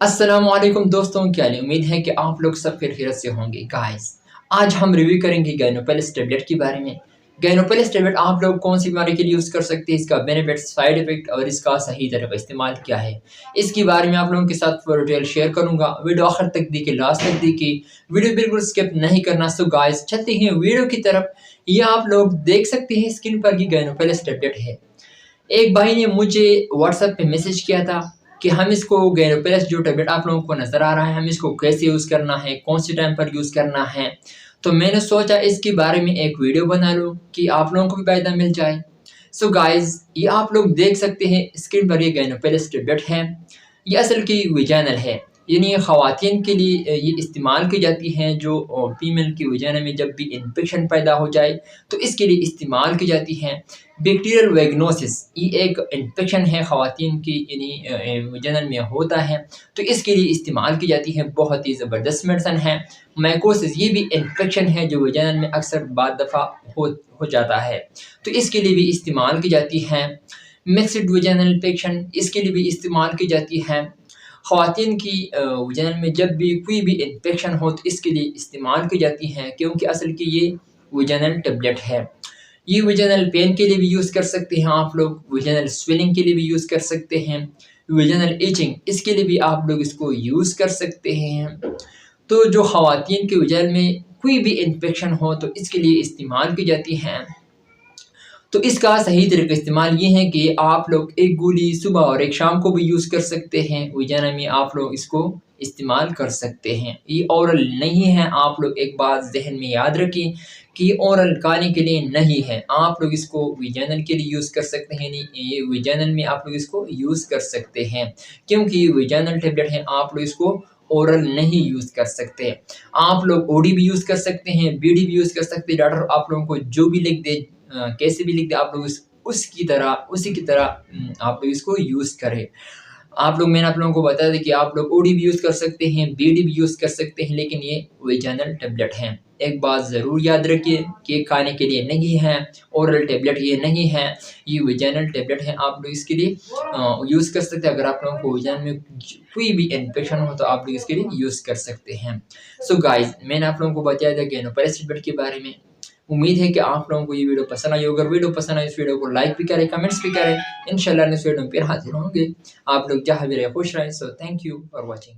अस्सलामुअलैकुम दोस्तों, क्या उम्मीद है कि आप लोग सब खैरियत से होंगे। गाइस, आज हम रिव्यू करेंगे गैनोपेलिस टेबलेट के बारे में। गैनोपेलिस टेबलेट आप लोग कौन सी बीमारी के लिए यूज़ कर सकते हैं, इसका बेनिफिट्स, साइड इफेक्ट और इसका सही तरह का इस्तेमाल क्या है, इसके बारे में आप लोगों के साथ पूरा डिटेल शेयर करूंगा। वीडियो आखिर तक देखिए, लास्ट तक देखिए, वीडियो बिल्कुल स्किप नहीं करना। सो गाइस, चलते हैं वीडियो की तरफ। ये आप लोग देख सकते हैं स्क्रीन पर कि गैनोपेलिस टेबलेट है। एक भाई ने मुझे व्हाट्सएप पे मैसेज किया था कि हम इसको गैरोपेलस जो टैबलेट आप लोगों को नज़र आ रहा है, हम इसको कैसे यूज़ करना है, कौन सी टाइम पर यूज़ करना है। तो मैंने सोचा इसके बारे में एक वीडियो बना लूँ कि आप लोगों को भी फ़ायदा मिल जाए। सो गाइस, ये आप लोग देख सकते हैं स्क्रीन पर, ये गैनोपेलस टैबलेट है। ये असल की विजाइनल है, यानी ख़वातीन के लिए ये इस्तेमाल की जाती हैं जो फीमेल की वजाना में जब भी इन्फेक्शन पैदा हो जाए तो इसके लिए इस्तेमाल की जाती हैं। बैक्टीरियल वेगनोसिस ये एक इन्फेक्शन है ख़वातीन की, यानी वजाना में होता है, तो इसके लिए इस्तेमाल की जाती है। बहुत ही ज़बरदस्त मेडिसन है। माइकोसिस ये भी इन्फेक्शन है जो वजाना में अक्सर बाद दफ़ा हो जाता है, तो इसके लिए भी इस्तेमाल की जाती है। मिक्स्ड वजाइनल इन्फेक्शन, इसके लिए भी इस्तेमाल की जाती है। ख़वातीन की वजाइना में जब भी कोई भी इन्फेक्शन हो तो इसके लिए इस्तेमाल की जाती हैं, क्योंकि असल की ये वजाइनल टेबलेट है। ये वजाइनल पेन के लिए भी यूज़ कर सकते हैं आप लोग, वजाइनल स्वेलिंग के लिए भी यूज़ कर सकते हैं, वजाइनल इचिंग इसके लिए भी आप लोग इसको यूज़ कर सकते हैं। तो जो ख़वातीन की वजाइना में कोई भी इन्फेक्शन हो तो इसके लिए इस्तेमाल की जाती हैं। तो इसका सही तरीका इस्तेमाल ये है कि आप लोग एक गोली सुबह और एक शाम को भी यूज़ कर सकते हैं। वजाइना में आप लोग इसको इस्तेमाल कर सकते हैं। ये ओरल नहीं है, आप लोग एक बात ज़हन में याद रखें कि ओरल खाने के लिए नहीं है। आप लोग इसको वजाइनल के लिए यूज़ कर सकते हैं, यानी ये वजाइनल में आप लोग इसको यूज़ कर सकते हैं, क्योंकि ये वजाइनल टेबलेट है। आप लोग इसको ओरल नहीं यूज़ कर सकते। आप लोग ओडी भी यूज़ कर सकते हैं, बीडी भी यूज़ कर सकते हैं। डॉक्टर आप लोगों को जो भी लिख दे, कैसे भी लिख दे, आप लोग उसी की तरह आप लोग इसको यूज़ करें। आप लोग, मैंने आप लोगों को बताया था कि आप लोग ओडी भी यूज़ कर सकते हैं, बीडी भी यूज़ कर सकते हैं, लेकिन ये वजाइनल टेबलेट हैं। एक बात ज़रूर याद रखिए कि खाने के लिए नहीं है, ओरल टेबलेट ये नहीं है, ये वजाइनल टेबलेट है। आप लोग इसके लिए यूज़ कर सकते हैं। अगर आप लोगों को वजाइना में कोई भी इन्फेक्शन हो तो आप लोग इसके लिए यूज़ कर सकते हैं। सो गाइस, मैंने आप लोगों को बताया था गैनोपेलिस टेबलेट के बारे में। उम्मीद है कि आप लोगों को ये वीडियो पसंद आई होगी। अगर वीडियो पसंद आई, इस वीडियो को लाइक भी करें, कमेंट्स भी करें। इंशाल्लाह नेक्स्ट वीडियो में फिर हाजिर होंगे। आप लोग जहाँ भी रहे खुश रहें। So thank you for watching.